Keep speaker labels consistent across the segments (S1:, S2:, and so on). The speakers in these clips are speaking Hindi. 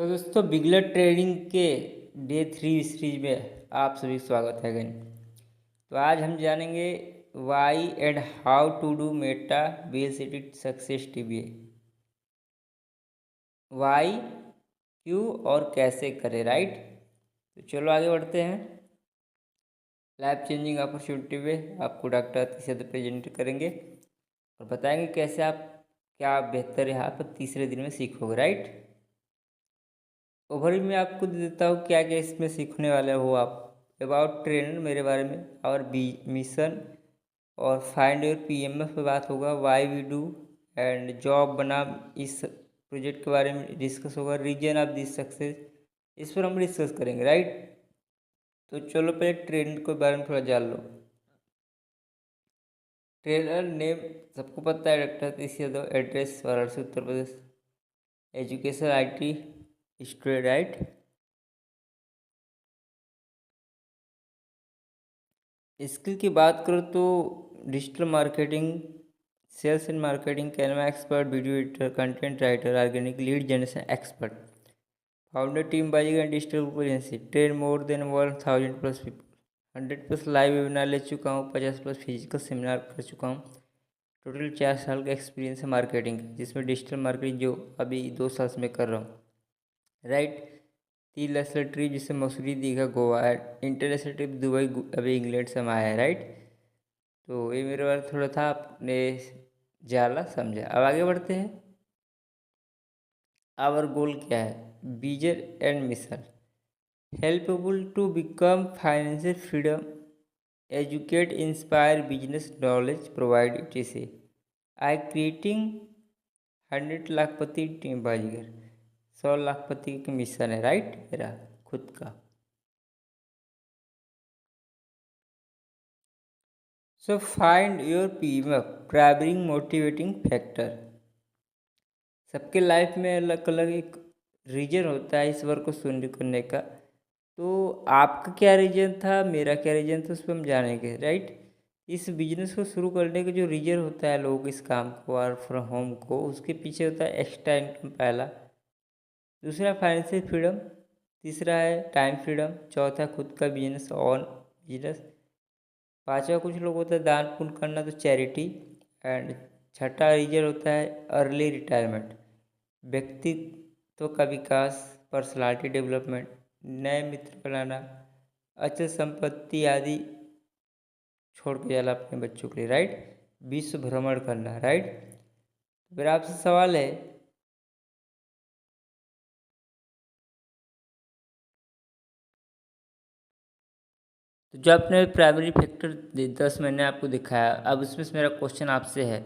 S1: तो दोस्तों बिगलर ट्रेडिंग के डे 3 सीरीज में आप सभी का स्वागत है अगेन। तो आज हम जानेंगे why and how to do meta basic success TBA. Why, क्यों और कैसे करें, राइट। तो चलो आगे बढ़ते हैं। लाइफ चेंजिंग अपॉर्चुनिटी में आपको डॉक्टर अतिशय प्रेजेंट करेंगे और बताएंगे कैसे आप क्या बेहतर यहाँ पर तीसरे दिन में सीखोगे, राइट। ओवरव्यू में आपको दे देता हूँ क्या क्या इसमें सीखने वाले हो आप। अबाउट ट्रेनर मेरे बारे में और बी मिशन और फाइंड योर पीएमएफ पे बात होगा। Why we do and job बनाम इस प्रोजेक्ट के बारे में डिस्कस होगा। रीजन ऑफ दिस सक्सेस इस पर हम डिस्कस करेंगे, राइट। तो चलो पहले ट्रेनर के बारे में थोड़ा जान लो। ट्रेनर नेम सबको पता है, doctor Satish Yadav. Address Varanasi Uttar Pradesh. Education IT student, right. Skill की बात करो तो digital marketing, sales and marketing, Canva expert, video editor, content writer, organic lead generation expert, founder team Baazigar digital agency, train more than 1000+ people, 100+ live webinar ले चुका हूँ, 50+ फिजिकल सेमिनार कर चुका हूँ। टोटल 4 साल का एक्सपीरियंस है मार्केटिंग, जिसमें डिजिटल मार्केटिंग जो अभी 2 साल से मैं कर रहा हूँ, राइट। 3 नेशनल ट्रिप जिससे मसूरी, दीघा, गोवा है। इंटरनेशनल ट्रिप दुबई, अभी इंग्लैंड से हम आया है, राइट। तो ये मेरे बारे थोड़ा था, आपने जाला समझा। अब आगे बढ़ते हैं। आवर गोल क्या है, vision and mission. Help people to become financial freedom, educate, inspire, business knowledge provide it I creating 100 लाखपति टीम बाजीगर। 100 लाखपति की मिशन है, राइट, मेरा खुद का। So find your PMF, primary motivating factor. सबके लाइफ में अलग अलग एक रीजन होता है इस वर्क को शुरू करने का। तो आपका क्या रीजन था, मेरा क्या रीजन था, उस पर हम जानेंगे, राइट। इस बिजनेस को शुरू करने का जो रीजन होता है लोग इस काम को, वर्क फ्रॉम होम को, उसके पीछे होता है एक्स्ट्रा इनकम पहला, दूसरा फाइनेंशियल फ्रीडम, तीसरा है टाइम फ्रीडम, चौथा खुद का बिजनेस ऑन बिजनेस, पांचवा कुछ लोग होता है दान पुण्य करना, तो चैरिटी। एंड छठा रीजन होता है अर्ली रिटायरमेंट, व्यक्तित्व का विकास, पर्सनालिटी डेवलपमेंट, नए मित्र बनाना, अचल संपत्ति आदि छोड़ के जाना अपने बच्चों के लिए, राइट। विश्व भ्रमण करना, राइट। फिर आपसे सवाल है, तो जो आपने प्राइमरी फैक्टर 10 मैंने आपको दिखाया, अब उसमें से मेरा क्वेश्चन आपसे है,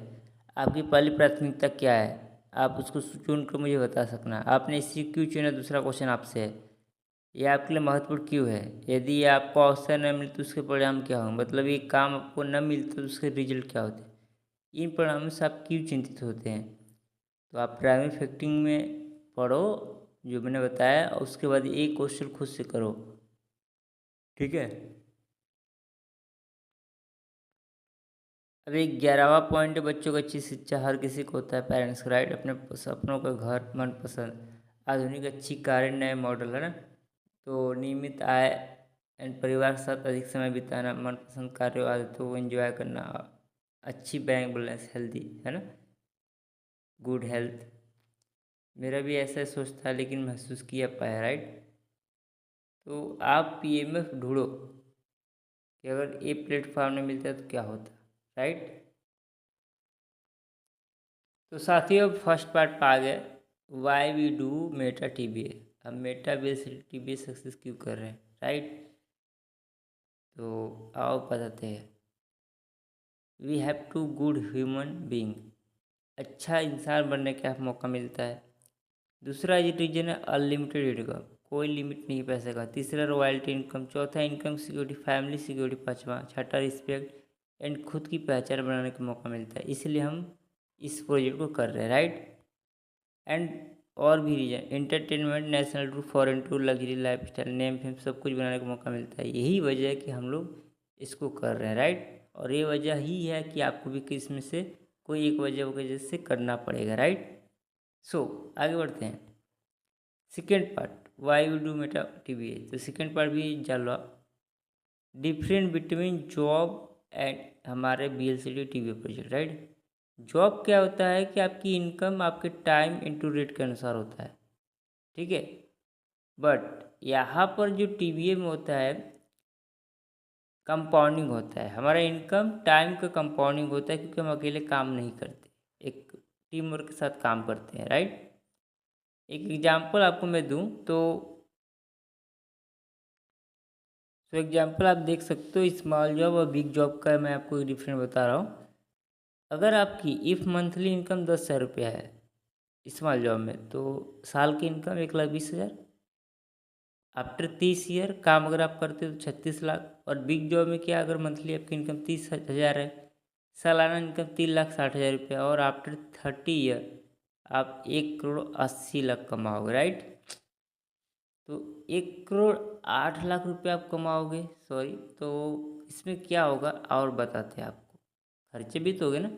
S1: आपकी पहली प्राथमिकता क्या है, आप उसको चुन कर मुझे बता सकना। आपने इसी क्यों चुना, दूसरा क्वेश्चन आपसे है, ये आपके लिए महत्वपूर्ण क्यों है। यदि ये आपको अवसर न मिले तो उसके परिणाम क्या होंगे, मतलब ये काम आपको न मिलते तो उसके रिजल्ट क्या होते हैं, इन परिणामों से आप क्यों चिंतित होते हैं। तो आप प्राइमरी फैक्टिंग में पढ़ो जो मैंने बताया, और उसके बाद एक क्वेश्चन खुद से करो, ठीक है। अभी 11वां पॉइंट है, बच्चों को अच्छी शिक्षा हर किसी को होता है, पेरेंट्स का राइट, अपने सपनों का घर, मनपसंद आधुनिक अच्छी कारें, नए मॉडल, है ना। तो नियमित आय एंड परिवार के साथ अधिक समय बिताना, मनपसंद कार्यों आदतों को एंजॉय करना, अच्छी बैंक बैलेंस, हेल्दी, है ना, गुड हेल्थ। मेरा भी ऐसा सोच था लेकिन महसूस किया पाया, राइट। तो आप पीएमएफ ढूंढो कि अगर ये प्लेटफॉर्म नहीं मिलता तो क्या होता, राइट। तो साथियों फर्स्ट पार्ट पा गए, why we do meta TBA. हम मेटा बेस्ड टीबीए सक्सेस क्यों कर रहे हैं, राइट। तो आओ बताते हैं। We have to good human being, अच्छा इंसान बनने का मौका मिलता है। दूसरा रीजन है अनलिमिटेड इनकम, कोई लिमिट नहीं पैसे का। तीसरा रॉयल्टी इनकम, चौथा इनकम सिक्योरिटी, फैमिली सिक्योरिटी, पाँचवा छठा रिस्पेक्ट एंड खुद की पहचान बनाने का मौका मिलता है, इसलिए हम इस प्रोजेक्ट को कर रहे हैं, राइट। एंड और भी reason, entertainment, national tour, foreign tour, luxury life style, name fame, सब कुछ बनाने का मौका मिलता है। यही वजह है कि हम लोग इसको कर रहे हैं, राइट। और ये वजह ही है कि आपको भी किस में से कोई एक वजह से करना पड़ेगा, राइट। सो आगे बढ़ते हैं। Second part why we do meta TBA, तो सेकेंड पार्ट भी जान लो आप। डिफरेंट बिटवीन जॉब एंड हमारे BLCD TBA project, right. Job क्या होता है कि आपकी इनकम आपके टाइम इनटू रेट के अनुसार होता है, ठीक है। बट यहाँ पर जो टीबीए में होता है कंपाउंडिंग होता है, हमारा इनकम टाइम का कंपाउंडिंग होता है, क्योंकि हम अकेले काम नहीं करते, एक टीम वर्क के साथ काम करते हैं, राइट। एक एग्जांपल आपको मैं दूं तो एग्जांपल आप देख सकते हो, स्मॉल जॉब और बिग जॉब का मैं आपको एक डिफरेंस बता रहा हूँ। अगर आपकी इफ़ मंथली इनकम 10,000 रुपया है स्मॉल जॉब में, तो साल की इनकम 1,20,000। आफ्टर 30 ईयर काम अगर आप करते हो तो 36 लाख। और बिग जॉब में क्या, अगर मंथली आपकी इनकम 30,000 है, सालाना इनकम 3,60,000 रुपया, और आफ्टर 30 ईयर आप 1,80,00,000 कमाओगे, राइट। तो 1,08,00,000 रुपये आप कमाओगे, सॉरी। तो इसमें क्या होगा और बताते हैं आपको। खर्चे भी तो होंगे ना,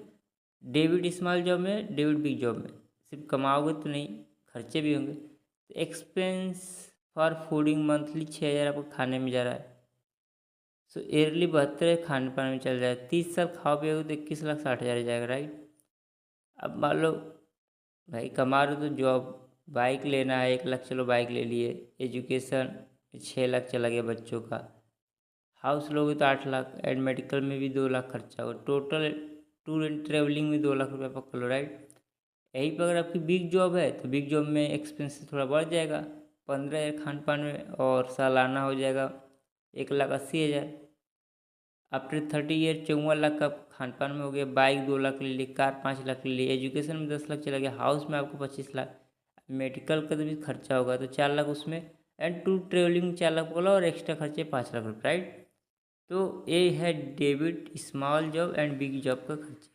S1: डेविड स्मॉल जॉब में, डेविड बिग जॉब में सिर्फ कमाओगे तो नहीं, खर्चे भी होंगे। तो एक्सपेंस फॉर फूडिंग मंथली 6,000 आपको खाने में जा रहा है, सो ईयरली 72 खाने पाने में चल जाएगा। 30 साल खाओ पियोगे तो 21,60,000 जाएगा, राइट। अब मान लो भाई कमा रहे हो तो जॉब, बाइक लेना है 1 लाख, चलो बाइक ले लिए। एजुकेशन 6 लाख चला गया बच्चों का। हाउस लोगे तो 8 लाख, एंड मेडिकल में भी 2 लाख खर्चा होगा। टोटल टूर एंड ट्रेवलिंग में 2 लाख रुपये पकड़ लो, राइट। यहीं पर अगर आपकी बिग जॉब है तो बिग जॉब में एक्सपेंसेस थोड़ा बढ़ जाएगा, 15,000 खान पान में, और सालाना हो जाएगा 1,80,000। आफ्टर 30 ईयर 54 लाख का खान पान में हो गया। बाइक 2 लाख ले ली, कार 5 लाख ले ली, एजुकेशन में 10 लाख चला गया, हाउस में आपको 25 लाख, मेडिकल का तो भी खर्चा होगा तो 4 लाख उसमें, एंड टू ट्रेवलिंग 4 लाख बोला, और एक्स्ट्रा खर्चे 5 लाख रुपये, राइट। तो ये है debit small job and big job का खर्चा।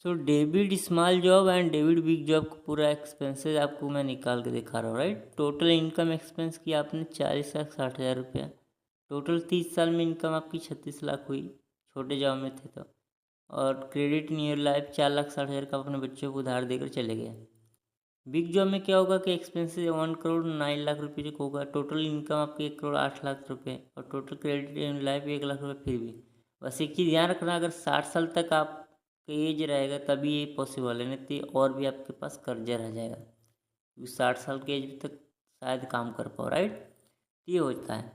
S1: So debit small job and debit big job का पूरा एक्सपेंसेस आपको मैं निकाल के दिखा रहा हूँ, राइट। टोटल इनकम एक्सपेंस की आपने 40,60,000 रुपया। टोटल 30 साल में इनकम आपकी 36 लाख हुई, छोटे जॉब में थे तो। और क्रेडिट इन योर लाइफ 4,60,000 का अपने बच्चों को उधार देकर चले गए। बिग जॉब में क्या होगा कि एक्सपेंसेस 1,09,00,000 रुपये जो होगा, टोटल इनकम आपकी 1,08,00,000 रुपये, और total credit in life 1 lakh रुपये। फिर भी बस एक चीज़ ध्यान रखना, अगर 60 साल तक आपका एज रहेगा तभी ये पॉसिबल है, नहीं तो और भी आपके पास कर्जा रह जाएगा, क्योंकि 60 साल के एज तक शायद काम कर पाओ, राइट। ये होता है,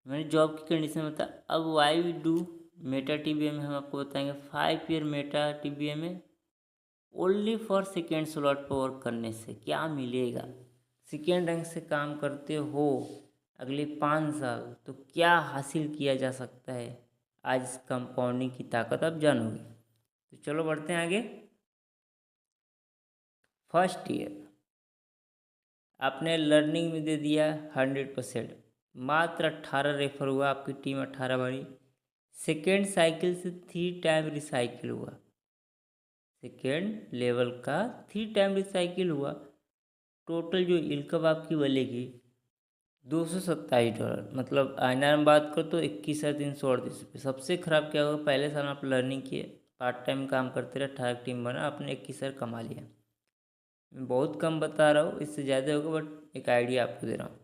S1: मैंने जॉब की कंडीशन बता। अब why we do meta TBA में हम आपको बताएंगे 5 ईयर मेटा टीबीए में ओनली फॉर सेकेंड स्लॉट पर वर्क करने से क्या मिलेगा। सेकेंड रैंक से काम करते हो अगले 5 साल तो क्या हासिल किया जा सकता है, आज इस कंपाउंडिंग की ताकत आप जानोगे। तो चलो बढ़ते हैं आगे। फर्स्ट ईयर आपने लर्निंग में दे दिया 100%, मात्र 18 रेफर हुआ, आपकी टीम 18 बनी। सेकेंड साइकिल से 3 टाइम रिसाइकिल हुआ, सेकेंड लेवल का 3 टाइम रिसाइकिल हुआ। टोटल जो इनकम आपकी बनेगी $227, मतलब आईएनआर में बात करो तो 21,338 रुपये। सबसे ख़राब क्या होगा, पहले साल में आप लर्निंग किए, पार्ट टाइम काम करते रहे, 18 टीम बना, आपने 21,000 कमा लिया। मैं बहुत कम बता रहा हूँ, इससे ज़्यादा होगा, बट एक आइडिया आपको दे रहा हूँ।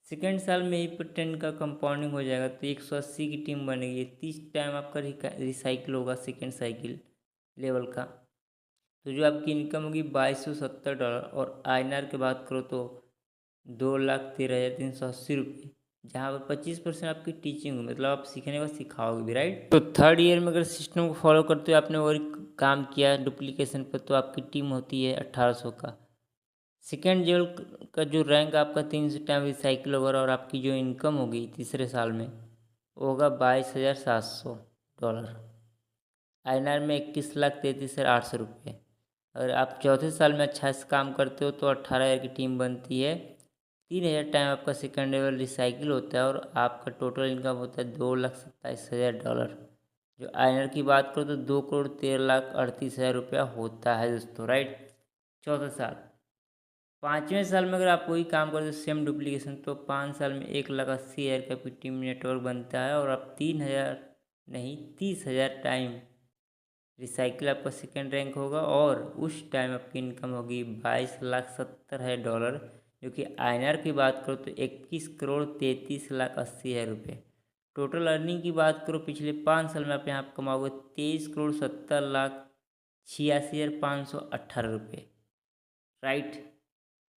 S1: सेकेंड साल में ही पर 10 का कंपाउंडिंग हो जाएगा तो 180 की टीम बनेगी, 30 टाइम आपका रिसाइकिल होगा सेकेंड साइकिल लेवल का। तो जो आपकी इनकम होगी $2,270, और आईएनआर की बात करो तो 2,13,380 रुपये, जहाँ पर 25% आपकी टीचिंग होगी, मतलब आप सीखने का सिखाओगे भी, राइट। तो थर्ड ईयर में अगर सिस्टम को फॉलो करते हो, आपने और काम किया डुप्लीकेशन पर, तो आपकी टीम होती है 1,800 का। सेकेंड लेवल का जो रैंक आपका 300 टाइम रिसाइकिल होगा, और आपकी जो इनकम होगी तीसरे साल में वो होगा $22,700। आईएनआर में 21,33,800 रुपये। अगर आप चौथे साल में अच्छा से काम करते हो तो 18,000 की टीम बनती है, 3,000 टाइम आपका सेकेंड लेवल रिसाइकिल होता है, और आपका टोटल इनकम होता है $2,27,000। जो आईएनआर की बात करो तो 2,13,38,000 रुपया होता है दोस्तों, राइट। चौथा साल। पाँचवें साल में अगर आप वही काम करते हो सेम डुप्लीकेशन, तो 5 साल में 1,80,000 का आपकी टीम नेटवर्क बनता है, और आप 3,000 नहीं 30,000 टाइम रिसाइकिल आपका सेकेंड रैंक होगा और उस टाइम आपकी इनकम होगी 22,70,000 जो कि INR की बात करो तो 21,33,80,000 रुपये। टोटल अर्निंग की बात करो पिछले 5 साल में आप यहाँ कमाओगे 23,70,86,518 रुपये, राइट।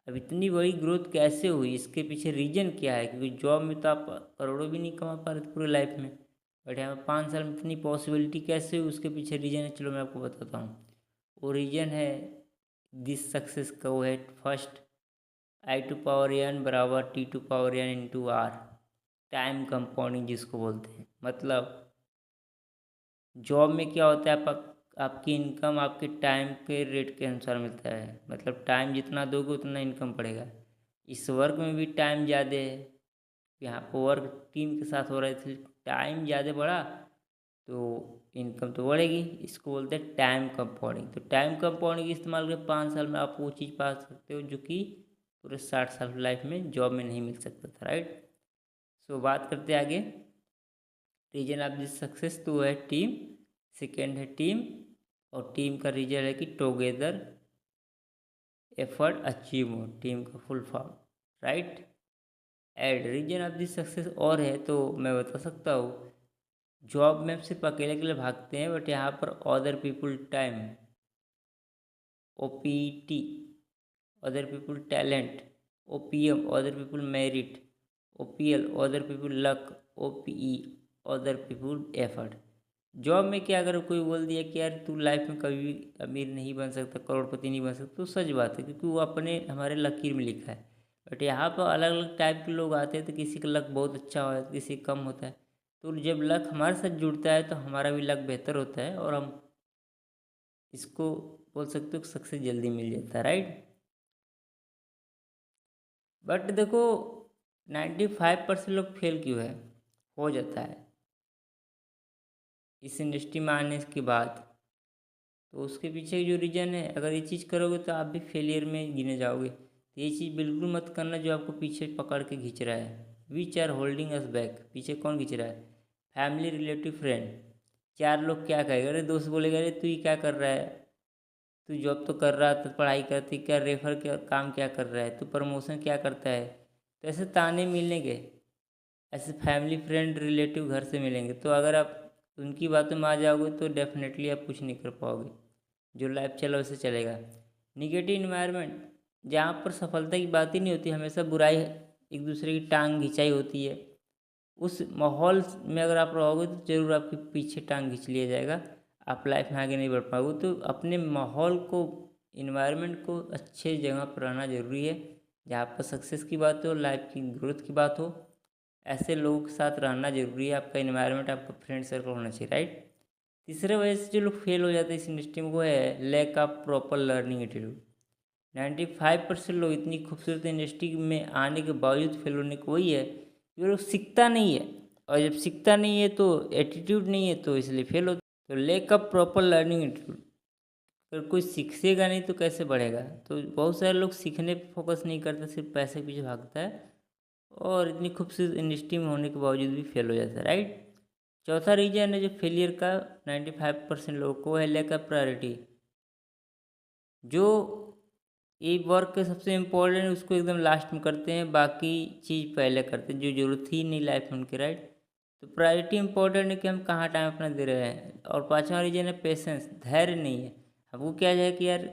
S1: अब इतनी बड़ी ग्रोथ कैसे हुई, इसके पीछे रीजन क्या है? क्योंकि जॉब में तो आप करोड़ों भी नहीं कमा पा रहे थे पूरे लाइफ में, बट यहाँ 5 साल में इतनी पॉसिबिलिटी कैसे हुई, उसके पीछे रीजन है। चलो मैं आपको बताता हूँ। वो रीजन है दिस सक्सेस का, वो है फर्स्ट I2 power n बराबर T2 power n × R, time compounding जिसको बोलते हैं। मतलब जॉब में क्या होता है, आपकी इनकम आपके टाइम के रेट के अनुसार मिलता है। मतलब टाइम जितना दोगे उतना इनकम बढ़ेगा। इस वर्क में भी टाइम ज़्यादा है, यहाँ पर वर्क टीम के साथ हो रहा है, इसलिए टाइम ज़्यादा बढ़ा तो इनकम तो बढ़ेगी। इसको बोलते हैं टाइम कंपाउंडिंग। तो टाइम कंपाउंडिंग इस्तेमाल करके 5 साल में आप वो चीज़ पा सकते हो जो कि पूरे 60 साल लाइफ में जॉब में नहीं मिल सकता था, राइट। सो बात करते हैं आगे। रीजन ऑफ दिस सक्सेस तो है टीम, सेकेंड है टीम, और टीम का रीजन है कि together effort achieve more, team का full form, right. And reason of this success और है तो मैं बता सकता हूँ। जॉब में आप सिर्फ अकेले अकेले भागते हैं, बट यहाँ पर other people time, OPT other people talent, OPM other people merit, OPL other people luck, OPE other people effort. Job में क्या, अगर कोई बोल दिया कि यार तू लाइफ में कभी भी अमीर नहीं बन सकता, करोड़पति नहीं बन सकता, तो सच बात है, क्योंकि वो अपने हमारे लकीर में लिखा है। बट यहाँ पर अलग अलग टाइप के लोग आते हैं, तो किसी का लक बहुत अच्छा होता है, किसी का कम होता है। तो जब लक हमारे साथ जुड़ता है तो हमारा भी लक बेहतर होता है और हम इसको बोल सकते हो सक्सेस जल्दी मिल जाता है, राइट। बट देखो 95% लोग फेल क्यों है, हो जाता है इस इंडस्ट्री में आने के बाद। तो उसके पीछे जो रीज़न है, अगर ये चीज़ करोगे तो आप भी फेलियर में गिने जाओगे। तो ये चीज़ बिल्कुल मत करना जो आपको पीछे पकड़ के खींच रहा है। Which are holding us back, पीछे कौन खींच रहा है? Family, relative, friend. चार लोग क्या कहेगा, अरे दोस्त बोलेगा अरे तू ही क्या कर रहा है, तू जॉब तो कर रहा था, पढ़ाई करती, क्या रेफर क्या काम क्या कर रहा है, तू प्रमोशन क्या करता है। तो ऐसे ताने मिलेंगे, ऐसे फैमिली, फ्रेंड, रिलेटिव घर से मिलेंगे। तो अगर आप उनकी बातों में आ जाओगे तो डेफिनेटली आप कुछ नहीं कर पाओगे। जो लाइफ चला वैसे चलेगा। निगेटिव इन्वायरमेंट, जहाँ पर सफलता की बात ही नहीं होती, हमेशा बुराई, एक दूसरे की टांग खिंचाई होती है, उस माहौल में अगर आप रहोगे तो ज़रूर आपके पीछे टांग खींच लिया जाएगा, आप लाइफ में आगे नहीं बढ़ पाओगे। तो अपने माहौल को, इन्वायरमेंट को अच्छे जगह पर रहना ज़रूरी है, जहाँ पर सक्सेस की बात हो, लाइफ की ग्रोथ की बात हो। ऐसे लोगों के साथ रहना ज़रूरी है, आपका इन्वायरमेंट, आपका फ्रेंड सर्कल होना चाहिए, राइट। तीसरे वजह से जो लोग फेल हो जाते हैं इस इंडस्ट्री में, वो है lack of proper learning attitude. 95% लोग इतनी खूबसूरत इंडस्ट्री में आने के बावजूद फेल होने को वही है कि वो लोग सीखता नहीं है, और जब सीखता नहीं है तो एटीट्यूड नहीं है, तो इसलिए फेल होता है। तो lack of proper learning attitude, अगर कोई सीखेगा नहीं तो कैसे बढ़ेगा। तो बहुत सारे लोग सीखने पे फोकस नहीं करते, सिर्फ पैसे के पीछे भागता है, और इतनी खूबसूरत इंडस्ट्री में होने के बावजूद भी फेल हो जाता है, राइट। चौथा रीजन है जो फेलियर का 95% लोगों को है लैक ऑफ प्रायोरिटी। जो ये वर्क के सबसे इम्पोर्टेंट है उसको एकदम लास्ट में करते हैं, बाकी चीज़ पहले करते हैं जो जरूरत ही नहीं लाइफ में उनके, राइट। तो प्रायोरिटी इंपॉर्टेंट है कि हम कहाँ टाइम अपना दे रहे हैं। और पांचवा रीजन है पेशेंस, धैर्य नहीं है। हमको क्या है कि यार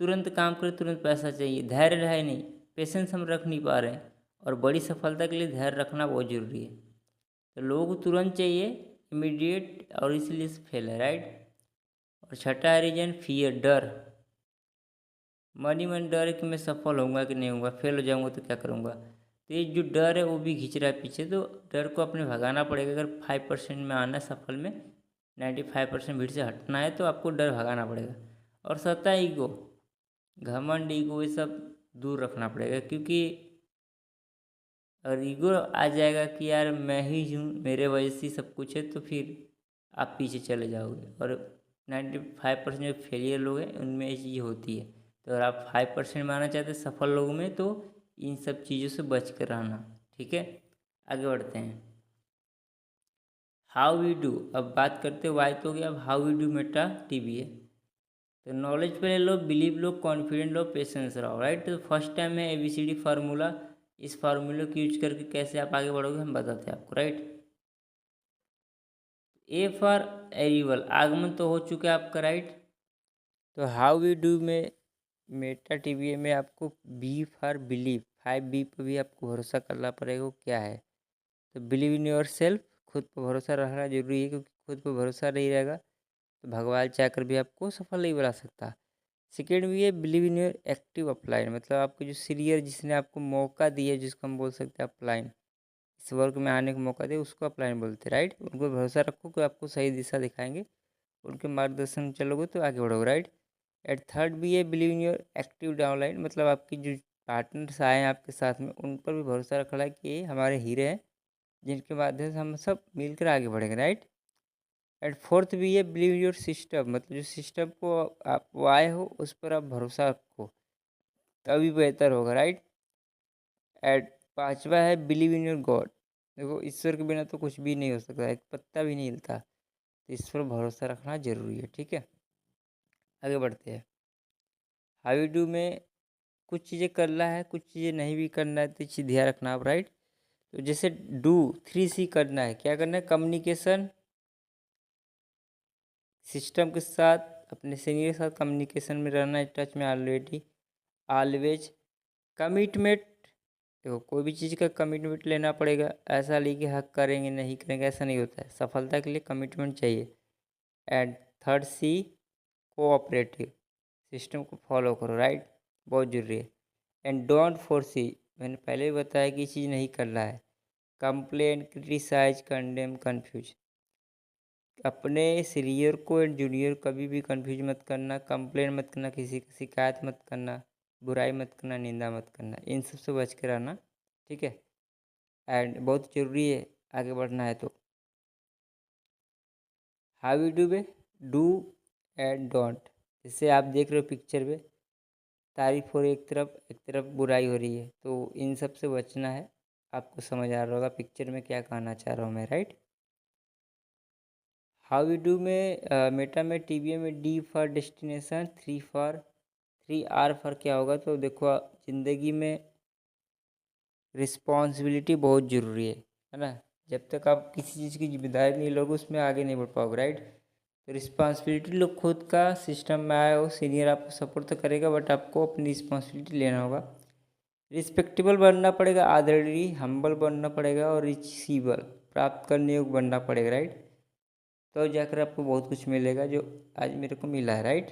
S1: तुरंत काम करें, तुरंत पैसा चाहिए, धैर्य है नहीं, पेशेंस हम रख नहीं पा रहे हैं। और बड़ी सफलता के लिए धैर्य रखना बहुत ज़रूरी है। तो लोगों को तुरंत चाहिए, इमीडिएट, और इसलिए फेल है, राइट। और छठा है रीजन फियर, डर। मन डर है कि मैं सफल होऊंगा कि नहीं होऊंगा, फेल हो जाऊंगा तो क्या करूंगा। तो ये जो डर है वो भी खींच रहा है पीछे, तो डर को अपने भगाना पड़ेगा। अगर 5% में आना है सफल में, 95% भीड़ से हटना है, तो आपको डर भगाना पड़ेगा। और सत्ता ईगो, घमंड, ईगो, ये सब दूर रखना पड़ेगा। क्योंकि अगर ईगो आ जाएगा कि यार मैं ही हूँ, मेरे वजह से ही सब कुछ है, तो फिर आप पीछे चले जाओगे। और 95% जो फेलियर लोग हैं उनमें ये चीज़ होती है। तो अगर आप 5% में आना चाहते हैं सफल लोगों में, तो इन सब चीज़ों से बच कर रहना, ठीक है। आगे बढ़ते हैं। हाउ वी डू, अब बात करते वाई तो गया, अब how we do meta TB है। तो नॉलेज पहले लो, बिलीव लो, कॉन्फिडेंट लो, पेशेंस रहो, राइट। तो फर्स्ट टाइम है ABCD फार्मूला, इस फार्मूले को यूज करके कैसे आप आगे बढ़ोगे हम बताते हैं आपको, राइट। ए फॉर एरिवल, आगमन तो हो चुका है आपका, राइट। तो हाउ वी डू में मेटा टीबीए में आपको बी फॉर बिलीव, 5B पर भी आपको भरोसा करना पड़ेगा, वो क्या है। तो बिलीव इन योर सेल्फ, खुद पर भरोसा रहना जरूरी है, क्योंकि खुद पर भरोसा नहीं रहेगा तो भगवान चाहकर भी आपको सफल नहीं बना सकता। सेकेंड भी है believe in your active upline, मतलब आपको जो सीनियर जिसने आपको मौका दिया, जिसको हम बोल सकते हैं अपलाइन, इस वर्क में आने का मौका दे, उसको अपलाइन बोलते हैं, राइट। उनको भरोसा रखो कि आपको सही दिशा दिखाएंगे, उनके मार्गदर्शन में चलोगे तो आगे बढ़ोगे, राइट। एट थर्ड भी है believe in your active downline, मतलब आपकी जो पार्टनर्स आए हैं आपके साथ में, उन पर भी भरोसा रखना है कि ये हमारे हीरे हैं, जिनके माध्यम से हम सब मिलकर आगे बढ़ेंगे, राइट। एंड फोर्थ भी है बिलीव योर सिस्टम, मतलब जो सिस्टम को आप वो आए हो उस पर आप भरोसा रखो, तभी बेहतर होगा, राइट। एंड पांचवा है बिलीव इन योर गॉड, देखो ईश्वर के बिना तो कुछ भी नहीं हो सकता, एक पत्ता भी नहीं हिलता, तो इस पर भरोसा रखना जरूरी है, ठीक है। आगे बढ़ते हैं। हाउ यू डू में कुछ चीज़ें करना है, कुछ चीज़ें नहीं भी करना है, तो चीज़ ध्यान रखना आप, राइट। तो जैसे डू 3C करना है, क्या करना है, कम्युनिकेशन, सिस्टम के साथ, अपने सीनियर के साथ कम्युनिकेशन में रहना है, टच में ऑलरेडी, ऑलवेज, कमिटमेंट, देखो कोई भी चीज़ का कमिटमेंट लेना पड़ेगा, ऐसा नहीं कि हक करेंगे नहीं करेंगे, ऐसा नहीं होता है, सफलता के लिए कमिटमेंट चाहिए। And third C, cooperative, system को फॉलो करो, राइट, बहुत जरूरी है। एंड डोंट फोर्सी, मैंने पहले भी बताया कि ये चीज़ नहीं करना है, कंप्लेन, क्रिटिसाइज, कंडेम, कन्फ्यूज, अपने सीनियर को एंड जूनियर कभी भी कंफ्यूज मत करना, कंप्लेन मत करना, किसी की शिकायत मत करना, बुराई मत करना, निंदा मत करना, इन सब से बच के रहना, ठीक है। एंड बहुत ज़रूरी है आगे बढ़ना है तो हाउ यू डू में डू एंड डोंट, जैसे आप देख रहे हो पिक्चर में, तारीफ हो रही एक तरफ बुराई हो रही है, तो इन सब से बचना है। आपको समझ आ रहा होगा पिक्चर में क्या कहना चाह रहा हूँ मैं, राइट। हाउ यू डू में मेटा में टीबीए में D for destination, 3R for क्या होगा, तो देखो ज़िंदगी में रिस्पॉन्सिबिलिटी बहुत ज़रूरी है ना। जब तक आप किसी चीज़ की जिम्मेदारी नहीं लोगे उसमें आगे नहीं बढ़ पाओगे, राइट। तो रिस्पॉन्सिबिलिटी लो खुद का, सिस्टम में आए हो, सीनियर आपको सपोर्ट तो करेगा बट आपको अपनी रिस्पॉन्सिबिलिटी लेना होगा। रिस्पेक्टेबल बनना पड़ेगा, आदरणीय, हम्बल बनना पड़ेगा, और रिसीबल, प्राप्त करने योग्य बनना पड़ेगा, राइट। तो जाकर आपको बहुत कुछ मिलेगा जो आज मेरे को मिला है, राइट,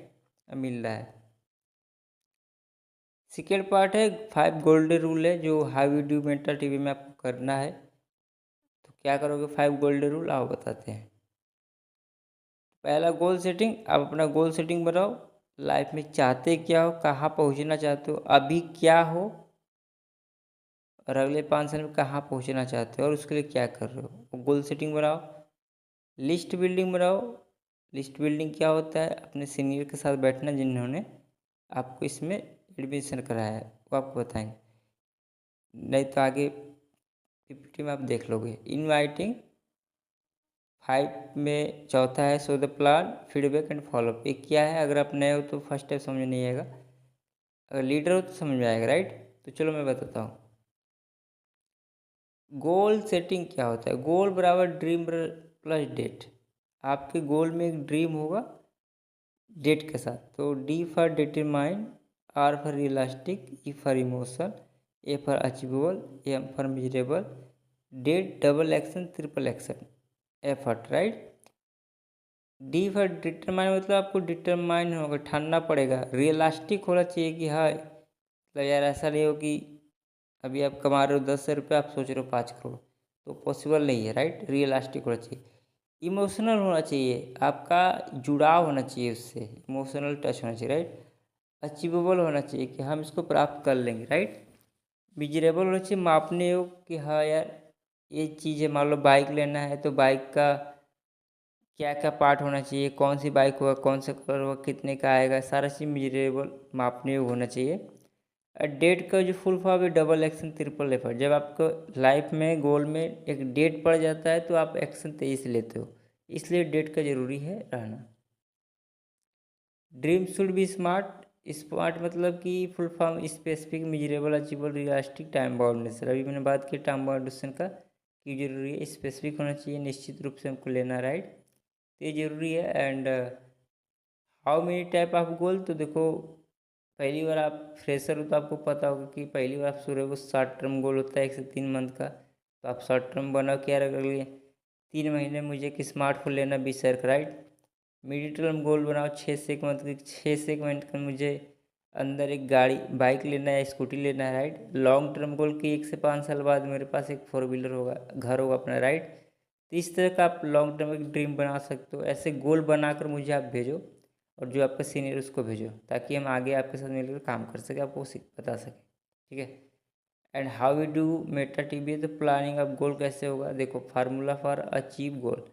S1: मिल रहा है। सेकेंड पार्ट है 5 गोल्डन रूल है, जो how you do mental TV में आपको करना है। तो क्या करोगे, 5 गोल्डन रूल आओ बताते हैं। पहला गोल सेटिंग, आप अपना गोल सेटिंग बनाओ, लाइफ में चाहते क्या हो, कहाँ पहुँचना चाहते हो, अभी क्या हो, और अगले 5 साल में कहाँ पहुँचना चाहते हो और उसके लिए क्या कर रहे हो, गोल सेटिंग बनाओ। लिस्ट बिल्डिंग बनाओ, लिस्ट बिल्डिंग क्या होता है, अपने सीनियर के साथ बैठना जिन्होंने आपको इसमें एडमिशन कराया है वो आपको बताएंगे, नहीं तो आगे PPT में आप देख लोगे। इनवाइटिंग 5 में चौथा है so the plan, feedback and follow up, ये क्या है, अगर आप नए हो तो फर्स्ट टाइम समझ नहीं आएगा, अगर लीडर हो तो समझ में आएगा, राइट। तो चलो मैं बताता हूँ। गोल सेटिंग क्या होता है, गोल बराबर ड्रीम प्लस डेट, आपके गोल में एक ड्रीम होगा डेट के साथ, तो D for determine, R for realistic, E for emotion, A for achievable, M for measurable, date double action triple action, effort, right. D for determine, मतलब आपको डिटरमाइन होगा, ठानना पड़ेगा, रियलिस्टिक होना चाहिए कि हाँ मतलब यार ऐसा नहीं हो कि अभी आप कमा रहे हो 10 रुपये, आप सोच रहे हो 5 करोड़, तो पॉसिबल नहीं है, राइट। रियलिस्टिक होना चाहिए। इमोशनल होना चाहिए, आपका जुड़ाव होना चाहिए उससे, इमोशनल टच होना चाहिए, राइट। अचीवेबल होना चाहिए कि हम इसको प्राप्त कर लेंगे, राइट। मेजरेबल होना चाहिए, मापने योग कि हाँ यार ये चीज़ है, मान लो बाइक लेना है तो बाइक का क्या क्या पार्ट होना चाहिए, कौन सी बाइक होगा, कौन सा कलर होगा, कितने का आएगा, सारा चीज़ मेजरेबल, मापने योग होना चाहिए। डेट का जो फुल फॉर्म है डबल एक्शन ट्रिपल एफर्ट। जब आपको लाइफ में गोल में एक डेट पड़ जाता है तो आप एक्शन तेजी से लेते हो, इसलिए डेट का ज़रूरी है रहना। Dream should be smart. Smart मतलब कि full form specific, measurable, achievable, realistic, time bound. Sir अभी मैंने बात की टाइम बाउंडेशन का कि जरूरी है, स्पेसिफिक होना चाहिए, निश्चित रूप से हमको लेना, राइट। तो ये जरूरी है। And how many type of goal, तो देखो पहली बार आप फ्रेशर हो तो आपको पता होगा कि पहली बार आप शुरू हो, शॉर्ट टर्म गोल होता है 1 से 3 मंथ का, तो आप शॉर्ट टर्म बनाओ, क्या रख लिए 3 महीने मुझे एक स्मार्टफोन लेना 20 हज़ार का, राइट। मीडियम टर्म गोल बनाओ 6 से 1 मंथ का मुझे अंदर एक गाड़ी बाइक लेना है, स्कूटी लेना है, राइट। लॉन्ग टर्म गोल की 1 से 5 साल बाद मेरे पास एक 4 व्हीलर होगा, घर होगा अपना, राइट। तो इस तरह का आप लॉन्ग टर्म एक ड्रीम बना सकते हो। ऐसे गोल बनाकर मुझे आप भेजो और जो आपका सीनियर उसको भेजो, ताकि हम आगे आपके साथ मिलकर काम कर सकें, आपको बता सकें, ठीक है। And how we do meta TB, तो प्लानिंग ऑफ गोल कैसे होगा, देखो फार्मूला फॉर अचीव गोल।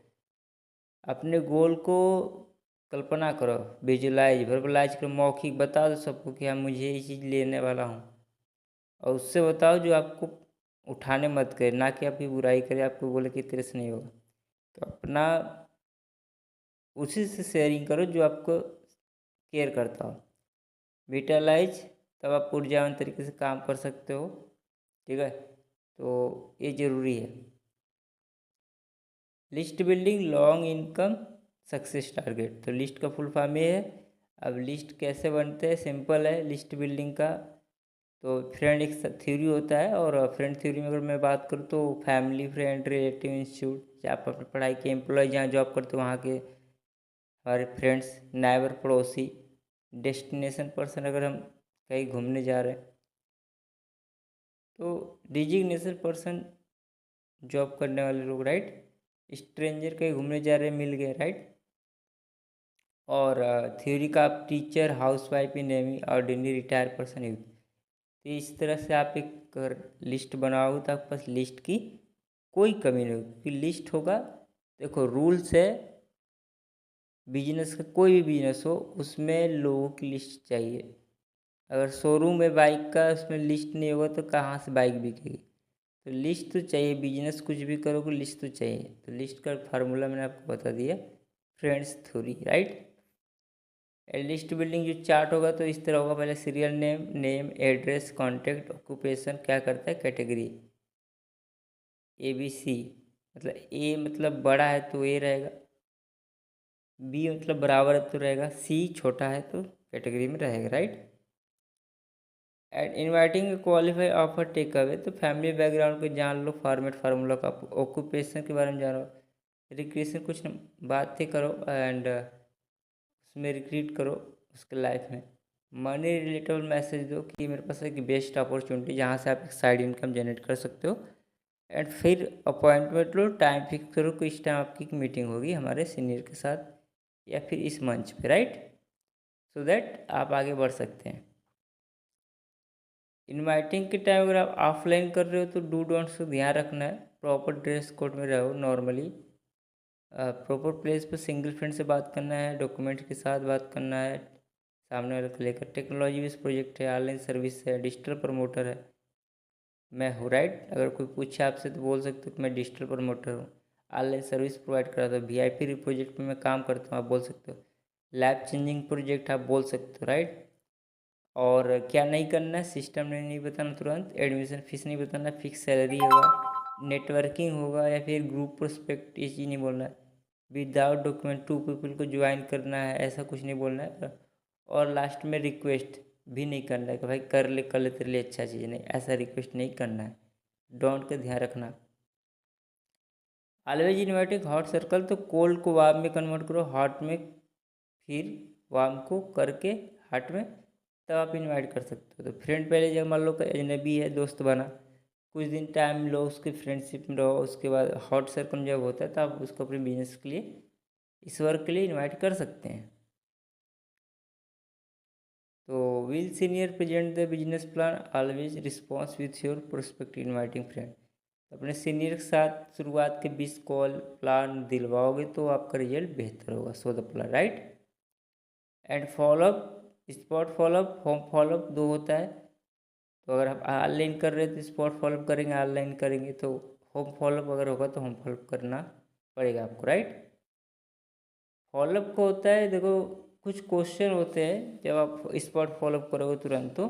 S1: अपने गोल को कल्पना करो, विजुलाइज, वर्बलाइज करो, मौखिक बता दो सबको कि हाँ मुझे ये चीज़ लेने वाला हूँ, और उससे बताओ जो आपको उठाने मत करे, ना कि आपकी बुराई करे, आपको बोले कि तेरे से नहीं होगा। तो अपना उसी से शेयरिंग करो जो आपको केयर करता हो। विजुअलाइज, तब आप ऊर्जावान तरीके से काम कर सकते हो, ठीक है। तो ये ज़रूरी है। List building long income success target, तो लिस्ट का फुल फॉर्म ये है। अब लिस्ट कैसे बनते हैं, सिंपल है लिस्ट बिल्डिंग का। तो फ्रेंड एक थ्योरी होता है, और फ्रेंड थ्योरी में अगर मैं बात करूँ तो फैमिली, फ्रेंड, रिलेटिव, इंस्टीट्यूट, आप अपनी पढ़ाई के एम्प्लॉय जहाँ जॉब करते हो वहाँ के हमारे फ्रेंड्स, नाइबर, पड़ोसी, डेस्टिनेशन पर्सन अगर हम कहीं घूमने जा रहे हैं, तो डिजिग्नेशन पर्सन जॉब करने वाले लोग, राइट। स्ट्रेंजर कहीं घूमने जा रहे हैं, मिल गए, राइट। और थ्योरी का आप teacher, house wife in any ordinary retire person youth. तो इस तरह से आप एक लिस्ट बनाओगे तो आपके पास लिस्ट की कोई कमी नहीं होगी, क्योंकि लिस्ट होगा। देखो रूल्स है, बिजनेस का कोई भी बिजनेस हो उसमें लोगों की लिस्ट चाहिए। अगर शोरूम है बाइक का, उसमें लिस्ट नहीं होगा तो कहाँ से बाइक बिकेगी। तो लिस्ट तो चाहिए, बिजनेस कुछ भी करोगे लिस्ट तो चाहिए। तो लिस्ट का फार्मूला मैंने आपको बता दिया, friends theory, right. List building जो चार्ट होगा तो इस तरह होगा, पहले serial name, name, address, contact, occupation, क्या करता है कैटेगरी, ABC, मतलब ए मतलब बड़ा है तो ए रहेगा, बी मतलब बराबर है तो रहेगा, सी छोटा है तो कैटेगरी में रहेगा, right. And inviting qualify offer take away, तो फैमिली बैकग्राउंड को जान लो, फॉर्मेट फार्मूला का, ऑक्यूपेशन के बारे में जानो, रिक्रिएशन कुछ बातें करो, एंड उसमें रिक्रीट करो उसके लाइफ में। मनी रिलेटेबल मैसेज दो कि मेरे पास एक बेस्ट अपॉर्चुनिटी जहाँ से आप एक साइड इनकम जनरेट कर सकते हो। एंड फिर अपॉइंटमेंट लो, टाइम फिक्स करो कि इस टाइम आपकी एक मीटिंग होगी हमारे सीनियर के साथ या फिर इस मंच पे, राइट, सो दैट आप आगे बढ़ सकते हैं। इनवाइटिंग के टाइम अगर आप ऑफलाइन कर रहे हो तो डू डोंट्स को ध्यान रखना है, प्रॉपर ड्रेस कोड में रहो नॉर्मली, प्रॉपर प्लेस पर सिंगल फ्रेंड से बात करना है, डॉक्यूमेंट के साथ बात करना है, सामने वाले को लेकर। टेक्नोलॉजी बेस्ड प्रोजेक्ट है, ऑनलाइन सर्विस है, डिजिटल प्रमोटर है, मैं हूँ, राइट। अगर कोई पूछे आपसे तो बोल सकते हो कि मैं डिजिटल प्रमोटर हूँ, ऑनलाइन सर्विस प्रोवाइड कराता हूँ, VIP प्रोजेक्ट में मैं काम करता हूँ, आप बोल सकते हो। लाइफ चेंजिंग प्रोजेक्ट आप बोल सकते हो, राइट। और क्या नहीं करना है, सिस्टम में नहीं बताना तुरंत, एडमिशन फीस नहीं बताना, फिक्स सैलरी होगा, नेटवर्किंग होगा या फिर ग्रुप प्रोस्पेक्ट, ये चीज़ नहीं बोलना है। विदाउट डॉक्यूमेंट 2 पीपल को ज्वाइन करना है, ऐसा कुछ नहीं बोलना है। और लास्ट में रिक्वेस्ट भी नहीं करना है कि भाई कर ले तेरे लिए अच्छा चीज़, नहीं, ऐसा रिक्वेस्ट नहीं करना है। डोंट का ध्यान रखना। ऑलवेज इन्वाइटिंग हॉट सर्कल, तो कोल्ड को वार्म में कन्वर्ट करो, हॉट में फिर वार्म को करके हॉट में, तब आप इनवाइट कर सकते हो। तो फ्रेंड पहले जब मान लो कोई अजनबी है, दोस्त बना, कुछ दिन टाइम लो उसके फ्रेंडशिप में रहो, उसके बाद हॉट सर्कल जब होता है तो आप उसको अपने बिजनेस के लिए, इस वर्क के लिए इनवाइट कर सकते हैं। तो will senior present the business plan, always response with your prospective inviting friend. अपने सीनियर के साथ शुरुआत के 20 कॉल प्लान दिलवाओगे तो आपका रिजल्ट बेहतर होगा, so the plan, right. And follow up, spot follow up, home follow up, दो होता है। तो अगर आप ऑनलाइन कर रहे हैं तो स्पॉट फॉलोअप करेंगे, ऑनलाइन करेंगे तो होम फॉलोअप अगर होगा तो होम फॉलोअप करना पड़ेगा आपको, राइट। फॉलोअप को होता है, देखो कुछ क्वेश्चन होते हैं जब आप स्पॉट फॉलोअप करोगे तुरंत, तो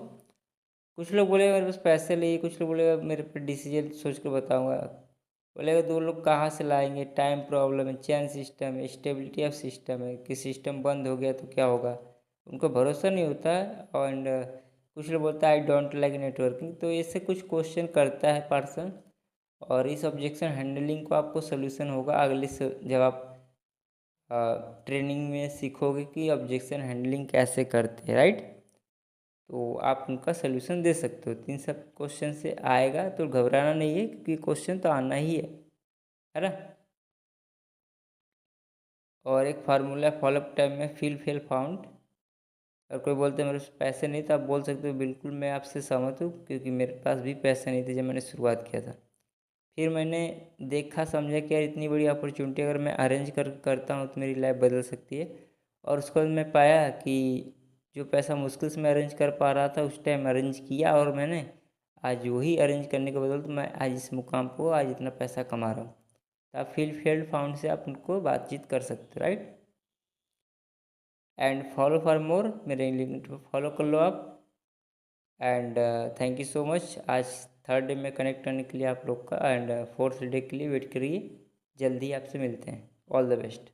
S1: कुछ लोग बोलेगा मेरे पास पैसे लिए, कुछ लोग बोलेगा मेरे पे डिसीजन सोच कर बताऊंगा, बोलेगा दो लोग कहाँ से लाएंगे, टाइम प्रॉब्लम है, चैन सिस्टम है, स्टेबिलिटी ऑफ सिस्टम है कि सिस्टम बंद हो गया तो क्या होगा, उनको भरोसा नहीं होता है। एंड कुछ लोग बोलता है आई डोंट लाइक नेटवर्किंग। तो ऐसे कुछ क्वेश्चन करता है पर्सन, और इस ऑब्जेक्शन हैंडलिंग को आपको सोल्यूशन होगा अगले से जब आप ट्रेनिंग में सीखोगे कि ऑब्जेक्शन हैंडलिंग कैसे करते हैं, राइट। तो आप उनका सोल्यूशन दे सकते हो। तीन सब क्वेश्चन से आएगा तो घबराना नहीं है, क्योंकि क्वेश्चन तो आना ही है ना। और एक फार्मूला फॉलोअप टाइम में फील फेल फाउंड। और कोई बोलते मेरे पास पैसे नहीं, तो आप बोल सकते हो बिल्कुल मैं आपसे सहमत हूँ, क्योंकि मेरे पास भी पैसे नहीं थे जब मैंने शुरुआत किया था। फिर मैंने देखा समझा कि यार इतनी बड़ी अपॉर्चुनिटी अगर मैं अरेंज करता हूँ तो मेरी लाइफ बदल सकती है। और उसके बाद मैं पाया कि जो पैसा मुश्किल से मैं अरेंज कर पा रहा था उस टाइम अरेंज किया, और मैंने आज वही अरेंज करने के बदौलत मैं आज इस मुकाम पर आज इतना पैसा कमा रहा हूँ। तो आप फील फेल्ड फाउंड से आप उनको बातचीत कर सकते हो, right. And follow for more, मेरे लिंक को फॉलो कर लो आप। And thank you so much. आज थर्ड डे में कनेक्ट करने के लिए आप लोग का, एंड फोर्थ डे के लिए वेट करिए, जल्दी आपसे मिलते हैं। All the best.